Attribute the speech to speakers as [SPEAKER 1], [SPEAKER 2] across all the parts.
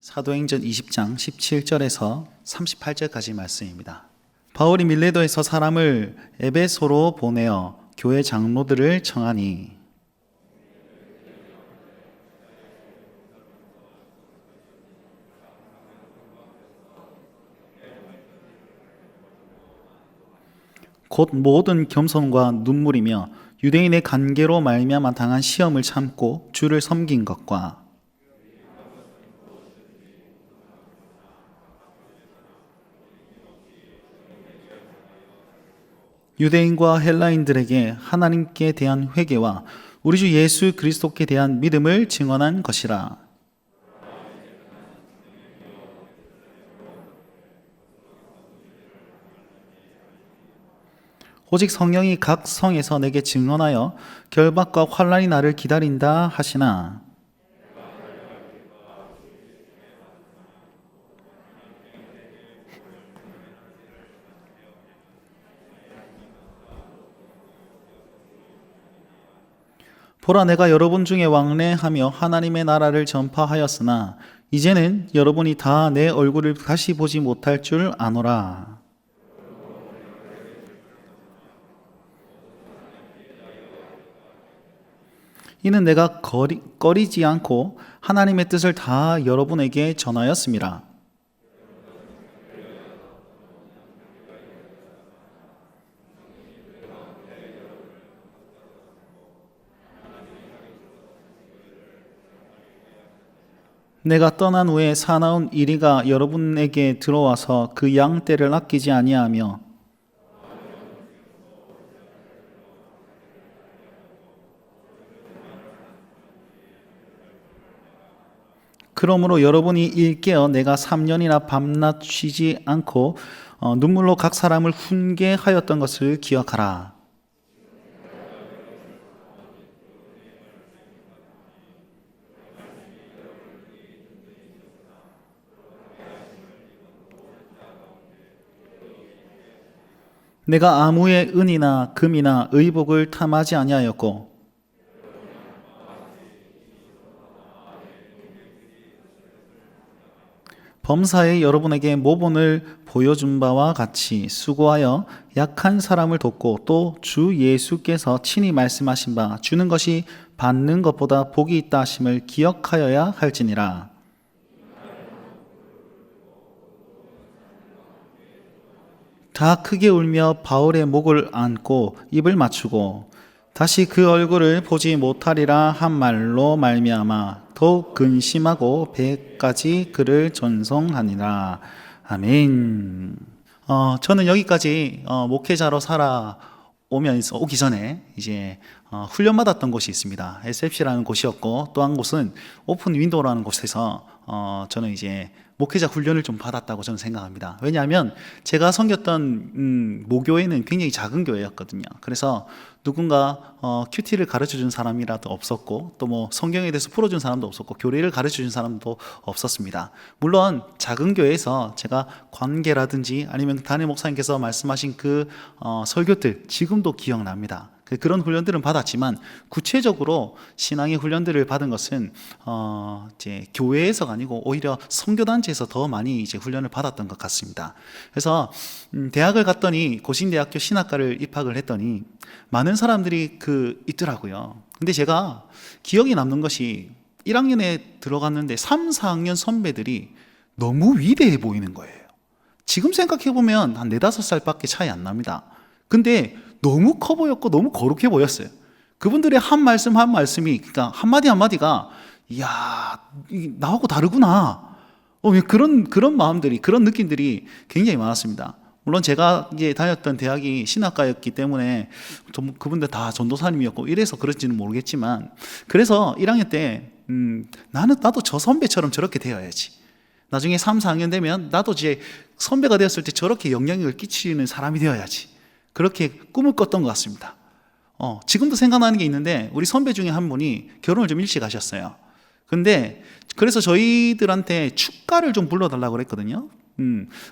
[SPEAKER 1] 사도행전 20장 17절에서 38절까지 말씀입니다. 바울이 밀레도에서 사람을 에베소로 보내어 교회 장로들을 청하니 곧 모든 겸손과 눈물이며 유대인의 관계로 말미암아 당한 시험을 참고 주를 섬긴 것과 유대인과 헬라인들에게 하나님께 대한 회개와 우리 주 예수 그리스도께 대한 믿음을 증언한 것이라. 오직 성령이 각 성에서 내게 증언하여 결박과 환난이 나를 기다린다 하시나 보라, 내가 여러분 중에 왕래하며 하나님의 나라를 전파하였으나 이제는 여러분이 다 내 얼굴을 다시 보지 못할 줄 아노라. 이는 내가 꺼리지 않고 하나님의 뜻을 다 여러분에게 전하였습니다. 내가 떠난 후에 사나운 이리가 여러분에게 들어와서 그 양 떼를 아끼지 아니하며 그러므로 여러분이 일깨어 내가 3년이나 밤낮 쉬지 않고 눈물로 각 사람을 훈계하였던 것을 기억하라. 내가 아무의 은이나 금이나 의복을 탐하지 아니하였고 범사에 여러분에게 모본을 보여준 바와 같이 수고하여 약한 사람을 돕고 또 주 예수께서 친히 말씀하신 바 주는 것이 받는 것보다 복이 있다 하심을 기억하여야 할지니라. 다 크게 울며 바울의 목을 안고 입을 맞추고 다시 그 얼굴을 보지 못하리라 한 말로 말미암아 더욱 근심하고 배까지 그를 전송하니라. 아멘. 저는 여기까지 목회자로 오기 전에 이제 훈련 받았던 곳이 있습니다. SFC라는 곳이었고 또 한 곳은 오픈 윈도우라는 곳에서 저는 이제 목회자 훈련을 좀 받았다고 저는 생각합니다. 왜냐하면 제가 섬겼던 모교회는 굉장히 작은 교회였거든요. 그래서 누군가 큐티를 가르쳐준 사람이라도 없었고 또 뭐 성경에 대해서 풀어준 사람도 없었고 교리를 가르쳐준 사람도 없었습니다. 물론 작은 교회에서 제가 관계라든지 아니면 담임 목사님께서 말씀하신 그 설교들 지금도 기억납니다. 그런 훈련들은 받았지만 구체적으로 신앙의 훈련들을 받은 것은 이제 교회에서가 아니고 오히려 선교단체에서 더 많이 이제 훈련을 받았던 것 같습니다. 그래서 대학을 갔더니 고신대학교 신학과를 입학을 했더니 많은 사람들이 있더라고요. 근데 제가 기억에 남는 것이 1학년에 들어갔는데 3, 4학년 선배들이 너무 위대해 보이는 거예요. 지금 생각해보면 한 4, 5살밖에 차이 안 납니다. 근데 너무 커 보였고 너무 거룩해 보였어요. 그분들의 한 말씀이 그러니까 한마디가 이야, 나하고 다르구나. 그런 마음들이, 그런 느낌들이 굉장히 많았습니다. 물론 제가 이제 다녔던 대학이 신학과였기 때문에 그분들 다 전도사님이었고 이래서 그런지는 모르겠지만 그래서 1학년 때 나도 저 선배처럼 저렇게 되어야지. 나중에 3, 4학년 되면 나도 이제 선배가 되었을 때 저렇게 영향력을 끼치는 사람이 되어야지. 그렇게 꿈을 꿨던 것 같습니다. 지금도 생각나는 게 있는데 우리 선배 중에 한 분이 결혼을 좀 일찍 하셨어요. 근데 그래서 저희들한테 축가를 좀 불러달라고 그랬거든요.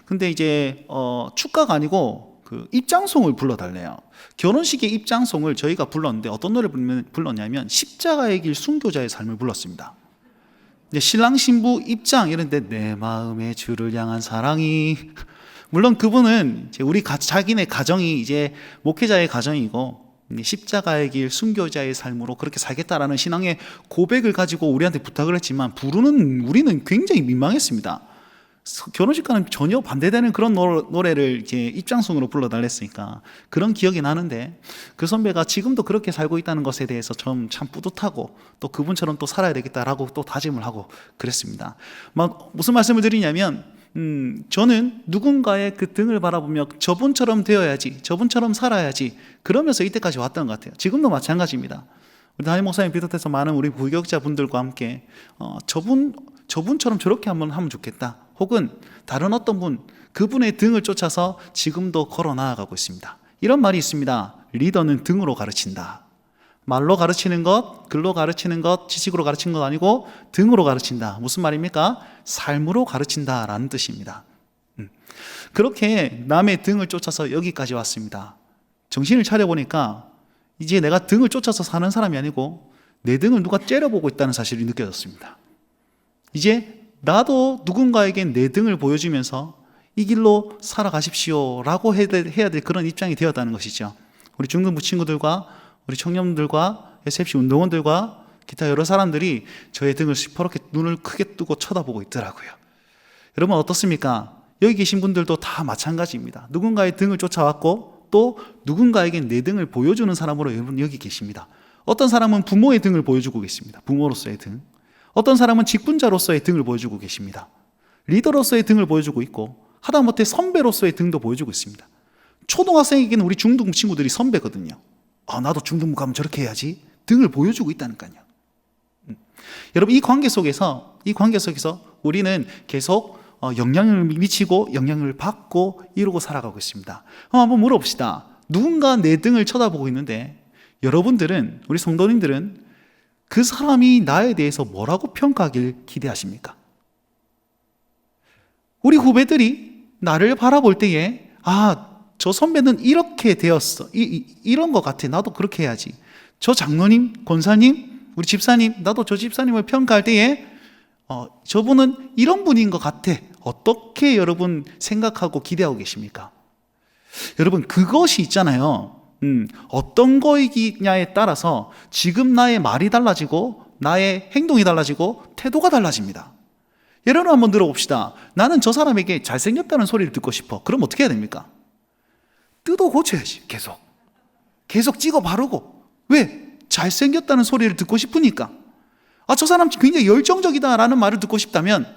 [SPEAKER 1] 근데 이제 축가가 아니고 그 입장송을 불러달래요. 결혼식의 입장송을 저희가 불렀는데 어떤 노래를 불렀냐면 십자가의 길 순교자의 삶을 불렀습니다. 이제 신랑 신부 입장 이런데 내 마음의 주를 향한 사랑이 물론 그분은 이제 자기네 가정이 이제 목회자의 가정이고 십자가의 길 순교자의 삶으로 그렇게 살겠다라는 신앙의 고백을 가지고 우리한테 부탁을 했지만 우리는 굉장히 민망했습니다. 결혼식 가는 전혀 반대되는 그런 노래를 이제 입장송으로 불러달랬으니까 그런 기억이 나는데 그 선배가 지금도 그렇게 살고 있다는 것에 대해서 참 뿌듯하고 또 그분처럼 또 살아야 되겠다라고 또 다짐을 하고 그랬습니다. 막 무슨 말씀을 드리냐면 저는 누군가의 그 등을 바라보며 저분처럼 되어야지, 저분처럼 살아야지 그러면서 이때까지 왔던 것 같아요. 지금도 마찬가지입니다. 우리 담임 목사님 비롯해서 많은 우리 부교육자 분들과 함께 저분처럼 저렇게 한번 하면 좋겠다. 혹은 다른 어떤 분, 그분의 등을 쫓아서 지금도 걸어 나아가고 있습니다. 이런 말이 있습니다. 리더는 등으로 가르친다. 말로 가르치는 것, 글로 가르치는 것, 지식으로 가르치는 것 아니고 등으로 가르친다. 무슨 말입니까? 삶으로 가르친다라는 뜻입니다. 그렇게 남의 등을 쫓아서 여기까지 왔습니다. 정신을 차려보니까 이제 내가 등을 쫓아서 사는 사람이 아니고 내 등을 누가 째려보고 있다는 사실이 느껴졌습니다. 이제 나도 누군가에게 내 등을 보여주면서 이 길로 살아가십시오 라고 해야 될 그런 입장이 되었다는 것이죠. 우리 중등부 친구들과 우리 청년들과 SFC 운동원들과 기타 여러 사람들이 저의 등을 시퍼렇게 눈을 크게 뜨고 쳐다보고 있더라고요. 여러분 어떻습니까? 여기 계신 분들도 다 마찬가지입니다. 누군가의 등을 쫓아왔고 또 누군가에게 내 등을 보여주는 사람으로 여러분 여기 계십니다. 어떤 사람은 부모의 등을 보여주고 계십니다. 부모로서의 등. 어떤 사람은 직분자로서의 등을 보여주고 계십니다. 리더로서의 등을 보여주고 있고 하다못해 선배로서의 등도 보여주고 있습니다. 초등학생에게는 우리 중등부 친구들이 선배거든요. 나도 중등부 가면 저렇게 해야지 등을 보여주고 있다니까요. 여러분 이 관계 속에서 우리는 계속 영향을 미치고 영향을 받고 이루고 살아가고 있습니다. 한번 물어봅시다. 누군가 내 등을 쳐다보고 있는데 여러분들은, 우리 성도님들은 그 사람이 나에 대해서 뭐라고 평가하길 기대하십니까? 우리 후배들이 나를 바라볼 때에 저 선배는 이렇게 되었어. 이런 것 같아. 나도 그렇게 해야지. 저 장로님, 권사님, 우리 집사님, 나도 저 집사님을 평가할 때에 저분은 이런 분인 것 같아. 어떻게 여러분 생각하고 기대하고 계십니까? 여러분 그것이 있잖아요. 어떤 거이냐에 따라서 지금 나의 말이 달라지고 나의 행동이 달라지고 태도가 달라집니다. 예를 들어 한번 들어봅시다. 나는 저 사람에게 잘생겼다는 소리를 듣고 싶어. 그럼 어떻게 해야 됩니까? 뜯어 고쳐야지. 계속 찍어 바르고. 왜? 잘생겼다는 소리를 듣고 싶으니까. 저 사람 굉장히 열정적이다라는 말을 듣고 싶다면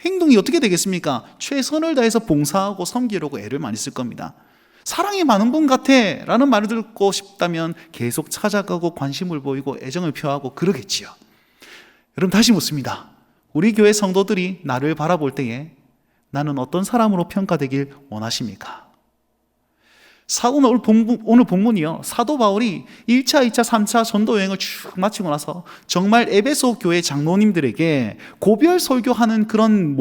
[SPEAKER 1] 행동이 어떻게 되겠습니까? 최선을 다해서 봉사하고 섬기려고 애를 많이 쓸 겁니다. 사랑이 많은 분 같아 라는 말을 듣고 싶다면 계속 찾아가고 관심을 보이고 애정을 표하고 그러겠지요. 여러분 다시 묻습니다. 우리 교회 성도들이 나를 바라볼 때에 나는 어떤 사람으로 평가되길 원하십니까? 오늘 본문이요. 사도 바울이 1차, 2차, 3차 전도 여행을 쭉 마치고 나서 정말 에베소 교회 장로님들에게 고별 설교하는 그런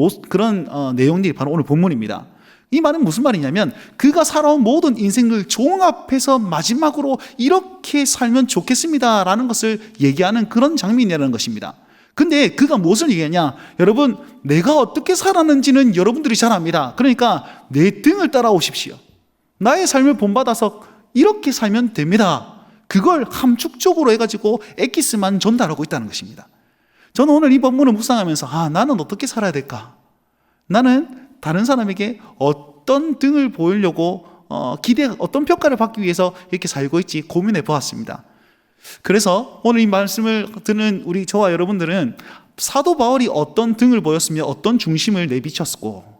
[SPEAKER 1] 내용들이 바로 오늘 본문입니다. 이 말은 무슨 말이냐면 그가 살아온 모든 인생을 종합해서 마지막으로 이렇게 살면 좋겠습니다 라는 것을 얘기하는 그런 장면이라는 것입니다. 근데 그가 무엇을 얘기하냐? 여러분 내가 어떻게 살았는지는 여러분들이 잘 압니다. 그러니까 내 등을 따라오십시오. 나의 삶을 본받아서 이렇게 살면 됩니다. 그걸 함축적으로 해가지고 엑기스만 전달하고 있다는 것입니다. 저는 오늘 이 본문을 묵상하면서 나는 어떻게 살아야 될까? 나는 다른 사람에게 어떤 등을 보이려고 어떤 평가를 받기 위해서 이렇게 살고 있지 고민해 보았습니다. 그래서 오늘 이 말씀을 듣는 저와 여러분들은 사도 바울이 어떤 등을 보였으며 어떤 중심을 내비쳤고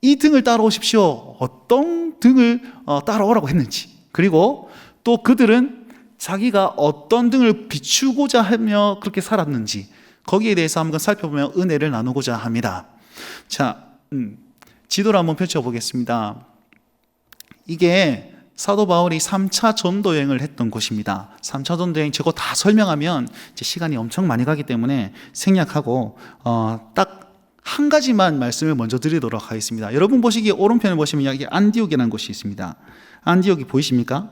[SPEAKER 1] 이 등을 따라오십시오. 어떤 등을 따라오라고 했는지, 그리고 또 그들은 자기가 어떤 등을 비추고자 하며 그렇게 살았는지 거기에 대해서 한번 살펴보며 은혜를 나누고자 합니다. 자, 지도를 한번 펼쳐보겠습니다. 이게 사도 바울이 3차 전도 여행을 했던 곳입니다. 3차 전도 여행 저거 다 설명하면 이제 시간이 엄청 많이 가기 때문에 생략하고 딱 한 가지만 말씀을 먼저 드리도록 하겠습니다. 여러분 보시기에 오른편을 보시면 여기 안디옥이라는 곳이 있습니다. 안디옥이 보이십니까?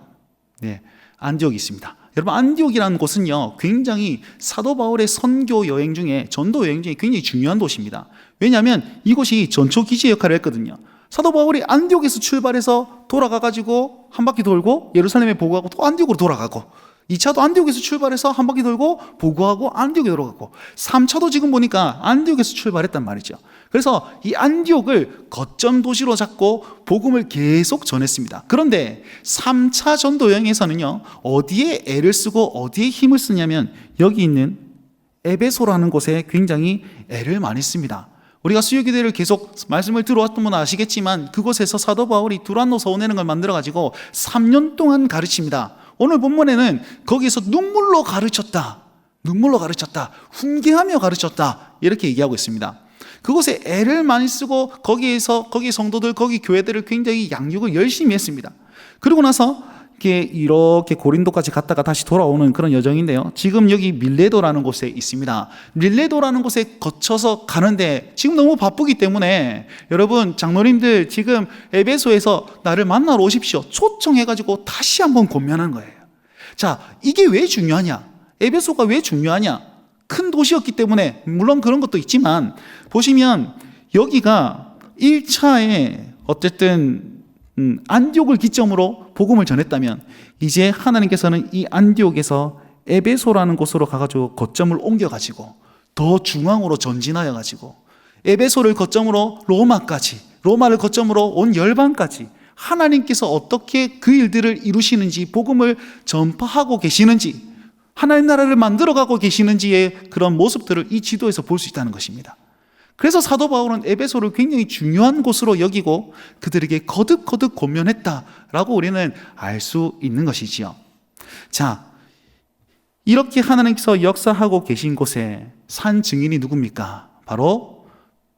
[SPEAKER 1] 네, 안디옥이 있습니다. 여러분, 안디옥이라는 곳은요, 굉장히 사도 바울의 선교 여행 중에, 전도 여행 중에 굉장히 중요한 도시입니다. 왜냐하면 이곳이 전초기지 역할을 했거든요. 사도 바울이 안디옥에서 출발해서 돌아가가지고 한 바퀴 돌고 예루살렘에 보고하고 또 안디옥으로 돌아가고, 2차도 안디옥에서 출발해서 한 바퀴 돌고 보고하고 안디옥에 돌아가고, 3차도 지금 보니까 안디옥에서 출발했단 말이죠. 그래서 이 안디옥을 거점 도시로 잡고 복음을 계속 전했습니다. 그런데 3차 전도 여행에서는요, 어디에 애를 쓰고 어디에 힘을 쓰냐면 여기 있는 에베소라는 곳에 굉장히 애를 많이 씁니다. 우리가 수요기도를 계속 말씀을 들어왔던 분은 아시겠지만 그곳에서 사도 바울이 두란노 서원회는 걸 만들어가지고 3년 동안 가르칩니다. 오늘 본문에는 거기서 눈물로 가르쳤다, 훈계하며 가르쳤다, 이렇게 얘기하고 있습니다. 그곳에 애를 많이 쓰고 거기 성도들, 거기 교회들을 굉장히 양육을 열심히 했습니다. 그리고 나서 이렇게 고린도까지 갔다가 다시 돌아오는 그런 여정인데요, 지금 여기 밀레도라는 곳에 있습니다. 밀레도라는 곳에 거쳐서 가는데 지금 너무 바쁘기 때문에 여러분, 장로님들 지금 에베소에서 나를 만나러 오십시오 초청해가지고 다시 한번 권면한 거예요. 자, 이게 왜 중요하냐? 에베소가 왜 중요하냐? 큰 도시였기 때문에, 물론 그런 것도 있지만, 보시면 여기가 1차에 어쨌든 안디옥을 기점으로 복음을 전했다면, 이제 하나님께서는 이 안디옥에서 에베소라는 곳으로 가가지고 거점을 옮겨가지고 더 중앙으로 전진하여가지고 에베소를 거점으로 로마까지, 로마를 거점으로 온 열방까지 하나님께서 어떻게 그 일들을 이루시는지, 복음을 전파하고 계시는지, 하나님 나라를 만들어가고 계시는지의 그런 모습들을 이 지도에서 볼 수 있다는 것입니다. 그래서 사도 바울은 에베소를 굉장히 중요한 곳으로 여기고 그들에게 거듭거듭 권면했다라고 우리는 알 수 있는 것이지요. 자, 이렇게 하나님께서 역사하고 계신 곳에 산 증인이 누굽니까? 바로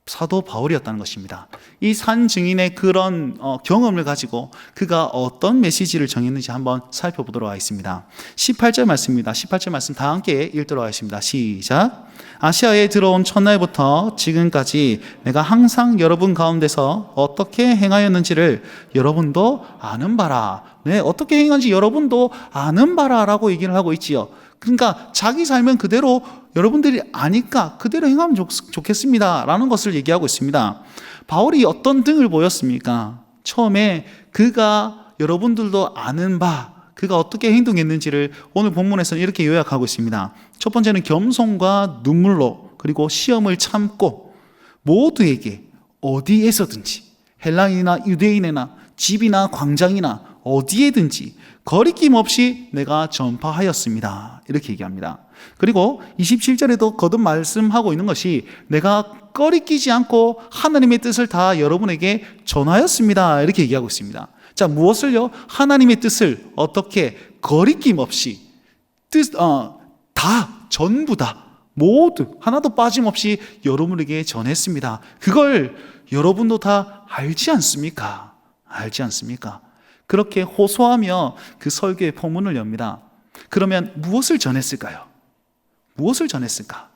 [SPEAKER 1] 사도 바울이었다는 것입니다. 이 산 증인의 그런 경험을 가지고 그가 어떤 메시지를 정했는지 한번 살펴보도록 하겠습니다. 18절 말씀입니다. 18절 말씀 다 함께 읽도록 하겠습니다. 시작. 아시아에 들어온 첫날부터 지금까지 내가 항상 여러분 가운데서 어떻게 행하였는지를 여러분도 아는 바라. 네, 어떻게 행한지 여러분도 아는 바라라고 얘기를 하고 있지요. 그러니까 자기 삶은 그대로 여러분들이 아니까 그대로 행하면 좋겠습니다 라는 것을 얘기하고 있습니다. 바울이 어떤 등을 보였습니까? 처음에 그가 여러분들도 아는 바, 그가 어떻게 행동했는지를 오늘 본문에서는 이렇게 요약하고 있습니다. 첫 번째는 겸손과 눈물로, 그리고 시험을 참고 모두에게 어디에서든지, 헬라인이나 유대인이나 집이나 광장이나 어디에든지 거리낌 없이 내가 전파하였습니다. 이렇게 얘기합니다. 그리고 27절에도 거듭 말씀하고 있는 것이 내가 꺼리끼지 않고 하나님의 뜻을 다 여러분에게 전하였습니다. 이렇게 얘기하고 있습니다. 자, 무엇을요? 하나님의 뜻을 어떻게 거리낌 없이 전부 다 모두 하나도 빠짐없이 여러분에게 전했습니다. 그걸 여러분도 다 알지 않습니까? 알지 않습니까? 그렇게 호소하며 그 설교의 포문을 엽니다. 그러면 무엇을 전했을까요? 무엇을 전했을까?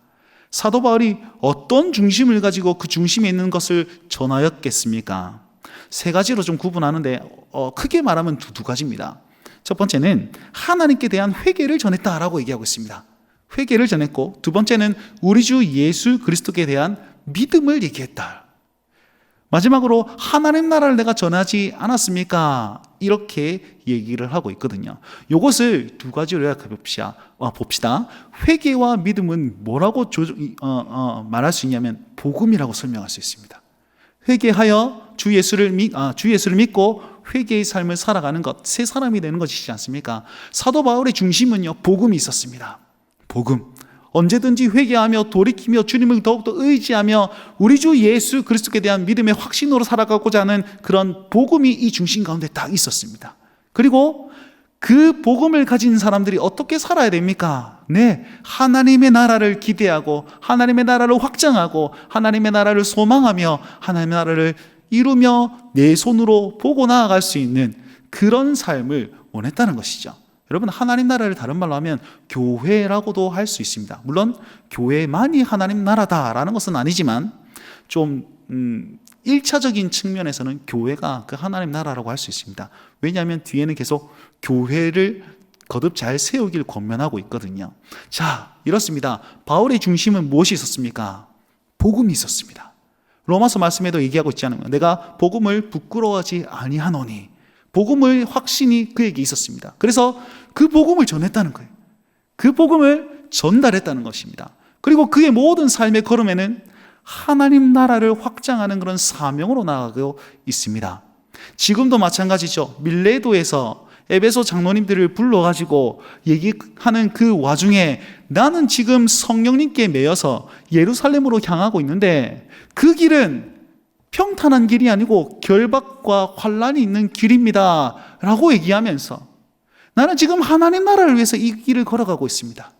[SPEAKER 1] 사도 바울이 어떤 중심을 가지고 그 중심에 있는 것을 전하였겠습니까? 세 가지로 좀 구분하는데 크게 말하면 두 가지입니다. 첫 번째는 하나님께 대한 회개를 전했다라고 얘기하고 있습니다. 회개를 전했고, 두 번째는 우리 주 예수 그리스도께 대한 믿음을 얘기했다. 마지막으로 하나님 나라를 내가 전하지 않았습니까? 이렇게 얘기를 하고 있거든요. 이것을 두 가지로 요약해 봅시다. 회개와 믿음은 뭐라고 말할 수 있냐면 복음이라고 설명할 수 있습니다. 회개하여 주 예수를 믿고 회개의 삶을 살아가는 것, 새 사람이 되는 것이지 않습니까? 사도 바울의 중심은요, 복음이 있었습니다. 복음. 언제든지 회개하며 돌이키며 주님을 더욱더 의지하며 우리 주 예수 그리스도께 대한 믿음의 확신으로 살아가고자 하는 그런 복음이 이 중심 가운데 딱 있었습니다. 그리고 그 복음을 가진 사람들이 어떻게 살아야 됩니까? 네, 하나님의 나라를 기대하고 하나님의 나라를 확장하고 하나님의 나라를 소망하며 하나님의 나라를 이루며 내 손으로 보고 나아갈 수 있는 그런 삶을 원했다는 것이죠. 여러분, 하나님 나라를 다른 말로 하면 교회라고도 할 수 있습니다. 물론 교회만이 하나님 나라다라는 것은 아니지만 좀 1차적인 측면에서는 교회가 그 하나님 나라라고 할 수 있습니다. 왜냐하면 뒤에는 계속 교회를 거듭 잘 세우길 권면하고 있거든요. 자, 이렇습니다. 바울의 중심은 무엇이 있었습니까? 복음이 있었습니다. 로마서 말씀에도 얘기하고 있지 않습니까? 내가 복음을 부끄러워하지 아니하노니. 복음을 확신이 그에게 있었습니다. 그래서 그 복음을 전했다는 거예요. 그 복음을 전달했다는 것입니다. 그리고 그의 모든 삶의 걸음에는 하나님 나라를 확장하는 그런 사명으로 나아가고 있습니다. 지금도 마찬가지죠. 밀레도에서 에베소 장로님들을 불러가지고 얘기하는 그 와중에 나는 지금 성령님께 매여서 예루살렘으로 향하고 있는데 그 길은 평탄한 길이 아니고 결박과 환란이 있는 길입니다 라고 얘기하면서 나는 지금 하나님 나라를 위해서 이 길을 걸어가고 있습니다.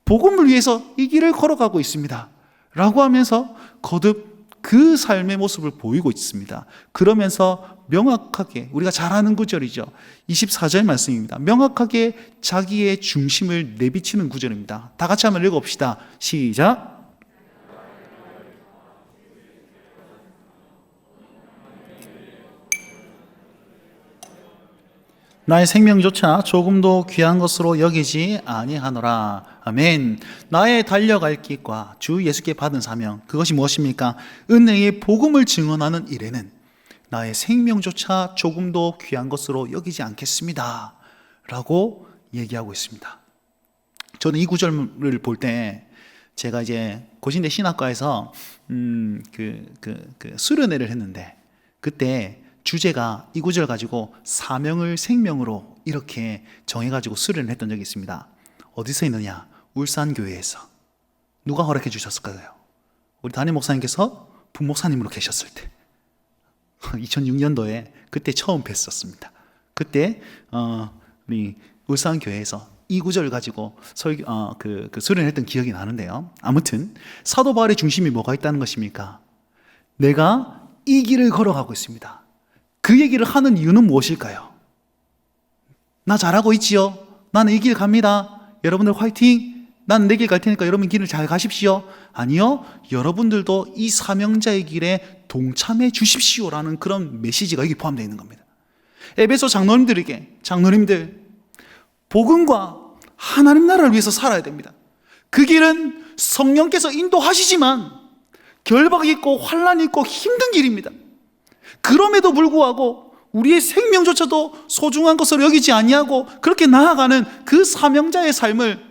[SPEAKER 1] 복음을 위해서 이 길을 걸어가고 있습니다 라고 하면서 거듭 그 삶의 모습을 보이고 있습니다. 그러면서 명확하게, 우리가 잘 아는 구절이죠. 24절 말씀입니다. 명확하게 자기의 중심을 내비치는 구절입니다. 다 같이 한번 읽어봅시다. 시작. 나의 생명조차 조금도 귀한 것으로 여기지 아니하노라. 아멘. 나의 달려갈 길과 주 예수께 받은 사명, 그것이 무엇입니까? 은혜의 복음을 증언하는 일에는 나의 생명조차 조금도 귀한 것으로 여기지 않겠습니다 라고 얘기하고 있습니다. 저는 이 구절을 볼 때 제가 이제 고신대 신학과에서 수련회를 했는데 그때 주제가 이 구절 가지고 사명을 생명으로 이렇게 정해가지고 수련을 했던 적이 있습니다. 어디서 있느냐? 울산교회에서. 누가 허락해 주셨을까요? 우리 담임 목사님께서 부목사님으로 계셨을 때 2006년도에 그때 처음 뵀었습니다. 그때 우리 울산교회에서 이 구절을 가지고 수련을 했던 기억이 나는데요. 아무튼 사도 바울의 중심이 뭐가 있다는 것입니까? 내가 이 길을 걸어가고 있습니다. 그 얘기를 하는 이유는 무엇일까요? 나 잘하고 있지요? 나는 이 길 갑니다. 여러분들 화이팅! 나는 내 길 갈 테니까 여러분 길을 잘 가십시오. 아니요, 여러분들도 이 사명자의 길에 동참해 주십시오라는 그런 메시지가 여기 포함되어 있는 겁니다. 에베소 장로님들 복음과 하나님 나라를 위해서 살아야 됩니다. 그 길은 성령께서 인도하시지만 결박이 있고 환란이 있고 힘든 길입니다. 그럼에도 불구하고 우리의 생명조차도 소중한 것으로 여기지 아니하고 그렇게 나아가는 그 사명자의 삶을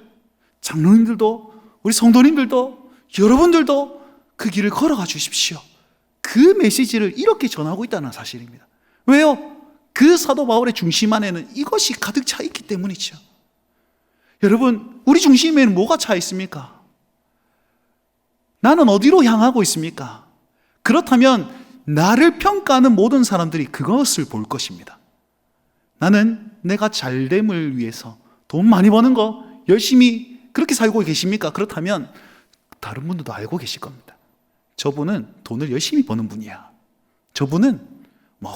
[SPEAKER 1] 장로님들도 우리 성도님들도 여러분들도 그 길을 걸어가 주십시오. 그 메시지를 이렇게 전하고 있다는 사실입니다. 왜요? 그 사도 바울의 중심 안에는 이것이 가득 차 있기 때문이죠. 여러분, 우리 중심에는 뭐가 차 있습니까? 나는 어디로 향하고 있습니까? 그렇다면 나를 평가하는 모든 사람들이 그것을 볼 것입니다. 나는 내가 잘됨을 위해서 돈 많이 버는 거 열심히 그렇게 살고 계십니까? 그렇다면 다른 분들도 알고 계실 겁니다. 저분은 돈을 열심히 버는 분이야. 저분은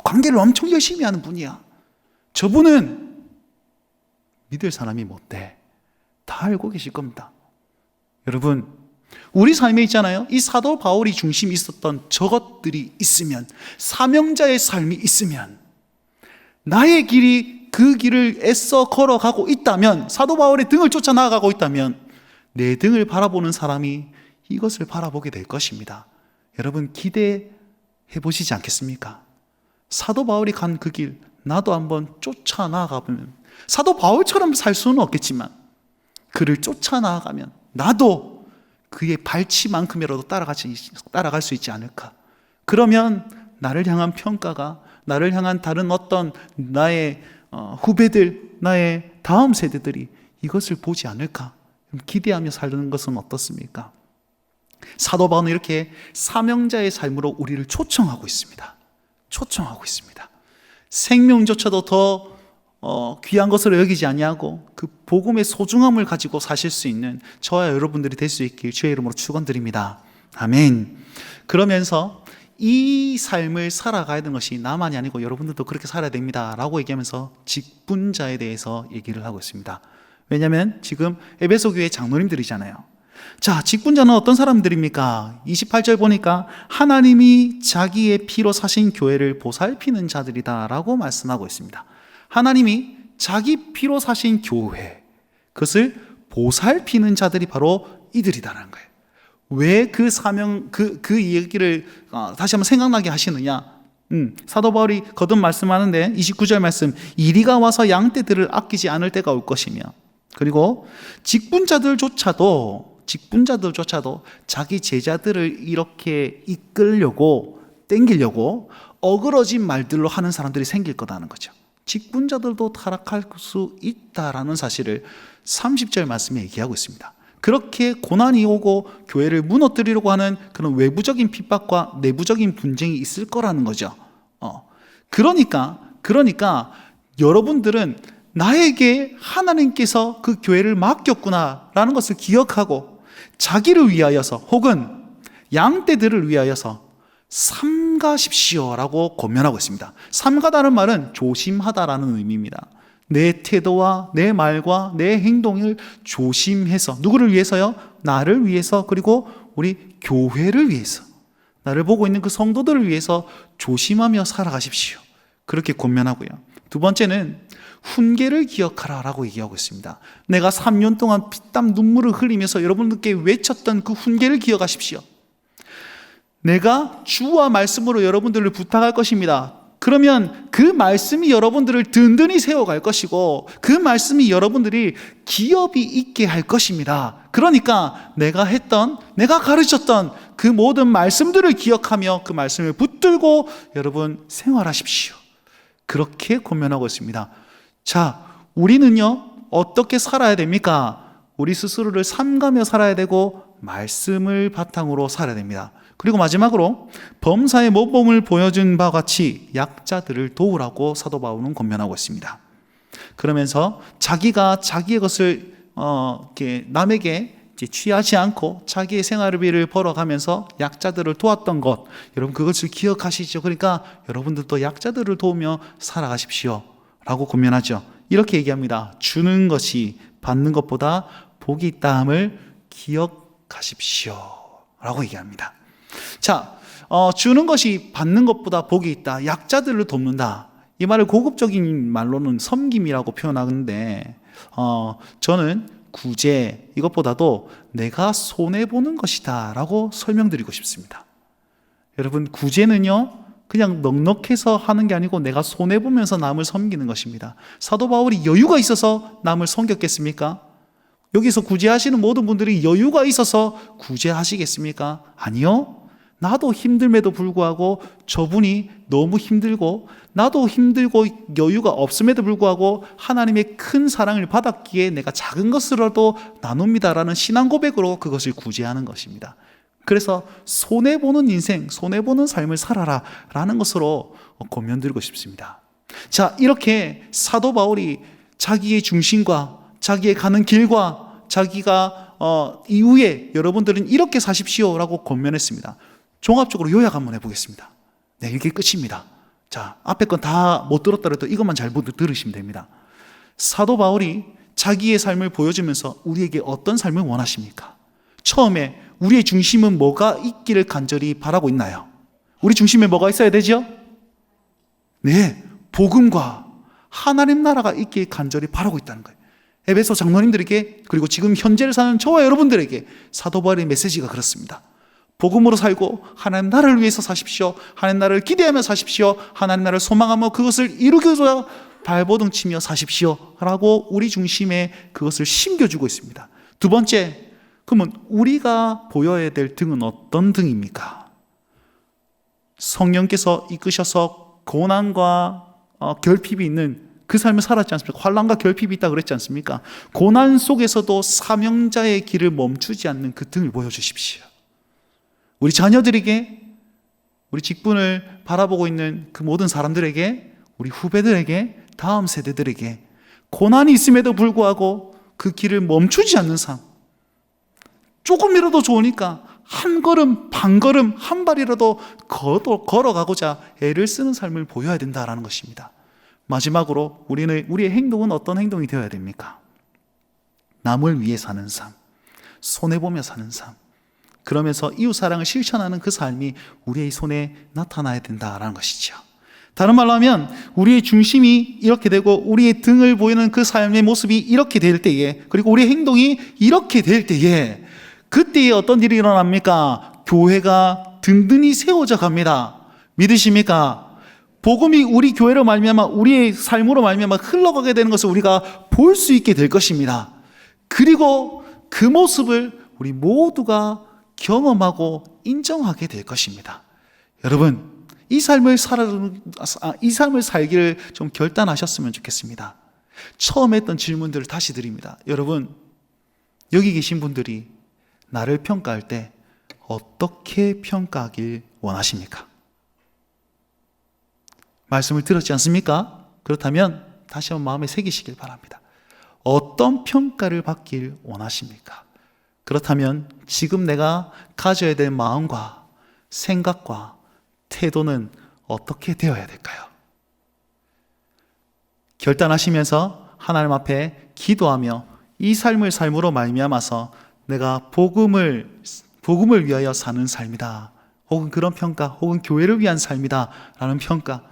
[SPEAKER 1] 관계를 엄청 열심히 하는 분이야. 저분은 믿을 사람이 못 돼. 다 알고 계실 겁니다. 여러분, 우리 삶에 있잖아요. 이 사도 바울이 중심이 있었던 저것들이 있으면, 사명자의 삶이 있으면, 나의 길이 그 길을 애써 걸어가고 있다면, 사도 바울의 등을 쫓아 나아가고 있다면 내 등을 바라보는 사람이 이것을 바라보게 될 것입니다. 여러분, 기대해 보시지 않겠습니까? 사도 바울이 간 그 길 나도 한번 쫓아 나아가보면, 사도 바울처럼 살 수는 없겠지만 그를 쫓아 나아가면 나도 그의 발치만큼이라도 따라갈 수 있지 않을까. 그러면 나를 향한 평가가, 나를 향한 다른 어떤 나의 후배들, 나의 다음 세대들이 이것을 보지 않을까 기대하며 사는 것은 어떻습니까? 사도 바울은 이렇게 사명자의 삶으로 우리를 초청하고 있습니다. 초청하고 있습니다. 생명조차도 더 귀한 것으로 여기지 아니하고 그 복음의 소중함을 가지고 사실 수 있는 저와 여러분들이 될 수 있길 주의 이름으로 축원드립니다. 아멘. 그러면서 이 삶을 살아가야 되는 것이 나만이 아니고 여러분들도 그렇게 살아야 됩니다 라고 얘기하면서 직분자에 대해서 얘기를 하고 있습니다. 왜냐하면 지금 에베소 교회 장로님들이잖아요. 자, 직분자는 어떤 사람들입니까? 28절 보니까 하나님이 자기의 피로 사신 교회를 보살피는 자들이다 라고 말씀하고 있습니다. 하나님이 자기 피로 사신 교회, 그것을 보살피는 자들이 바로 이들이다라는 거예요. 왜 그 사명, 그 얘기를 다시 한번 생각나게 하시느냐? 사도 바울이 거듭 말씀하는데 29절 말씀, 이리가 와서 양떼들을 아끼지 않을 때가 올 것이며, 그리고 직분자들조차도 자기 제자들을 이렇게 이끌려고 땡기려고 어그러진 말들로 하는 사람들이 생길 거다는 거죠. 직분자들도 타락할 수 있다라는 사실을 30절 말씀에 얘기하고 있습니다. 그렇게 고난이 오고 교회를 무너뜨리려고 하는 그런 외부적인 핍박과 내부적인 분쟁이 있을 거라는 거죠. 그러니까 여러분들은 나에게 하나님께서 그 교회를 맡겼구나라는 것을 기억하고 자기를 위하여서 혹은 양떼들을 위하여서 삼가십시오라고 권면하고 있습니다. 삼가다는 말은 조심하다라는 의미입니다. 내 태도와 내 말과 내 행동을 조심해서, 누구를 위해서요? 나를 위해서, 그리고 우리 교회를 위해서, 나를 보고 있는 그 성도들을 위해서 조심하며 살아가십시오. 그렇게 권면하고요. 두 번째는 훈계를 기억하라 라고 얘기하고 있습니다. 내가 3년 동안 피땀 눈물을 흘리면서 여러분들께 외쳤던 그 훈계를 기억하십시오. 내가 주와 말씀으로 여러분들을 부탁할 것입니다. 그러면 그 말씀이 여러분들을 든든히 세워갈 것이고 그 말씀이 여러분들이 기업이 있게 할 것입니다. 그러니까 내가 가르쳤던 그 모든 말씀들을 기억하며 그 말씀을 붙들고 여러분 생활하십시오. 그렇게 권면하고 있습니다. 자, 우리는요 어떻게 살아야 됩니까? 우리 스스로를 삼가며 살아야 되고 말씀을 바탕으로 살아야 됩니다. 그리고 마지막으로 범사의 모범을 보여준 바와 같이 약자들을 도우라고 사도 바울은 권면하고 있습니다. 그러면서 자기가 자기의 것을 남에게 취하지 않고 자기의 생활비를 벌어가면서 약자들을 도왔던 것, 여러분 그것을 기억하시죠? 그러니까 여러분들도 약자들을 도우며 살아가십시오 라고 권면하죠. 이렇게 얘기합니다. 주는 것이 받는 것보다 복이 있다함을 기억하십시오 라고 얘기합니다. 자, 주는 것이 받는 것보다 복이 있다, 약자들을 돕는다, 이 말을 고급적인 말로는 섬김이라고 표현하는데 저는 구제, 이것보다도 내가 손해보는 것이다 라고 설명드리고 싶습니다. 여러분, 구제는요 그냥 넉넉해서 하는 게 아니고 내가 손해보면서 남을 섬기는 것입니다. 사도 바울이 여유가 있어서 남을 섬겼겠습니까? 여기서 구제하시는 모든 분들이 여유가 있어서 구제하시겠습니까? 아니요. 나도 힘듦에도 불구하고 저분이 너무 힘들고 나도 힘들고 여유가 없음에도 불구하고 하나님의 큰 사랑을 받았기에 내가 작은 것으로도 나눕니다라는 신앙 고백으로 그것을 구제하는 것입니다. 그래서 손해보는 인생, 손해보는 삶을 살아라 라는 것으로 권면드리고 싶습니다. 자, 이렇게 사도 바울이 자기의 중심과 자기의 가는 길과 자기가 이후에 여러분들은 이렇게 사십시오 라고 권면했습니다. 종합적으로 요약 한번 해보겠습니다. 네, 이게 끝입니다. 자, 앞에 건 다 못 들었더라도 이것만 잘 들으시면 됩니다. 사도 바울이 자기의 삶을 보여주면서 우리에게 어떤 삶을 원하십니까? 처음에 우리의 중심은 뭐가 있기를 간절히 바라고 있나요? 우리 중심에 뭐가 있어야 되죠? 네, 복음과 하나님 나라가 있길 간절히 바라고 있다는 거예요. 에베소 장로님들에게, 그리고 지금 현재를 사는 저와 여러분들에게 사도 바울의 메시지가 그렇습니다. 복음으로 살고 하나님 나라를 위해서 사십시오. 하나님 나라를 기대하며 사십시오. 하나님 나라를 소망하며 그것을 이루고자 발버둥 치며 사십시오 라고 우리 중심에 그것을 심겨주고 있습니다. 두 번째, 그러면 우리가 보여야 될 등은 어떤 등입니까? 성령께서 이끄셔서 고난과 결핍이 있는 그 삶을 살았지 않습니까? 환난과 결핍이 있다 그랬지 않습니까? 고난 속에서도 사명자의 길을 멈추지 않는 그 등을 보여주십시오. 우리 자녀들에게, 우리 직분을 바라보고 있는 그 모든 사람들에게, 우리 후배들에게, 다음 세대들에게 고난이 있음에도 불구하고 그 길을 멈추지 않는 삶, 조금이라도 좋으니까 한 걸음, 반 걸음, 한 발이라도 걸어가고자 애를 쓰는 삶을 보여야 된다는 것입니다. 마지막으로 우리의 행동은 어떤 행동이 되어야 됩니까? 남을 위해 사는 삶, 손해보며 사는 삶, 그러면서 이웃사랑을 실천하는 그 삶이 우리의 손에 나타나야 된다는 것이죠. 다른 말로 하면 우리의 중심이 이렇게 되고 우리의 등을 보이는 그 삶의 모습이 이렇게 될 때에, 그리고 우리의 행동이 이렇게 될 때에, 그때에 어떤 일이 일어납니까? 교회가 든든히 세워져 갑니다. 믿으십니까? 복음이 우리 교회로 말미암아 우리의 삶으로 말미암아 흘러가게 되는 것을 우리가 볼 수 있게 될 것입니다. 그리고 그 모습을 우리 모두가 경험하고 인정하게 될 것입니다. 여러분, 이 삶을 살기를 좀 결단하셨으면 좋겠습니다. 처음 했던 질문들을 다시 드립니다. 여러분, 여기 계신 분들이 나를 평가할 때 어떻게 평가하길 원하십니까? 말씀을 들었지 않습니까? 그렇다면 다시 한번 마음에 새기시길 바랍니다. 어떤 평가를 받길 원하십니까? 그렇다면 지금 내가 가져야 될 마음과 생각과 태도는 어떻게 되어야 될까요? 결단하시면서 하나님 앞에 기도하며 이 삶을 삶으로 말미암아서 내가 복음을 위하여 사는 삶이다, 혹은 그런 평가, 혹은 교회를 위한 삶이다 라는 평가,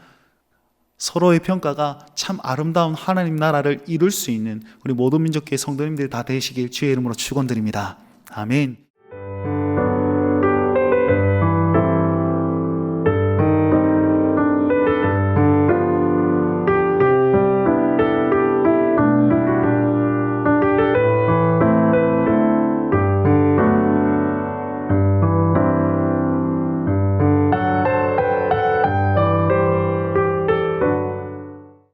[SPEAKER 1] 서로의 평가가 참 아름다운 하나님 나라를 이룰 수 있는 우리 모든 민족교회 성도님들이 다 되시길 주의 이름으로 축원드립니다. 아멘.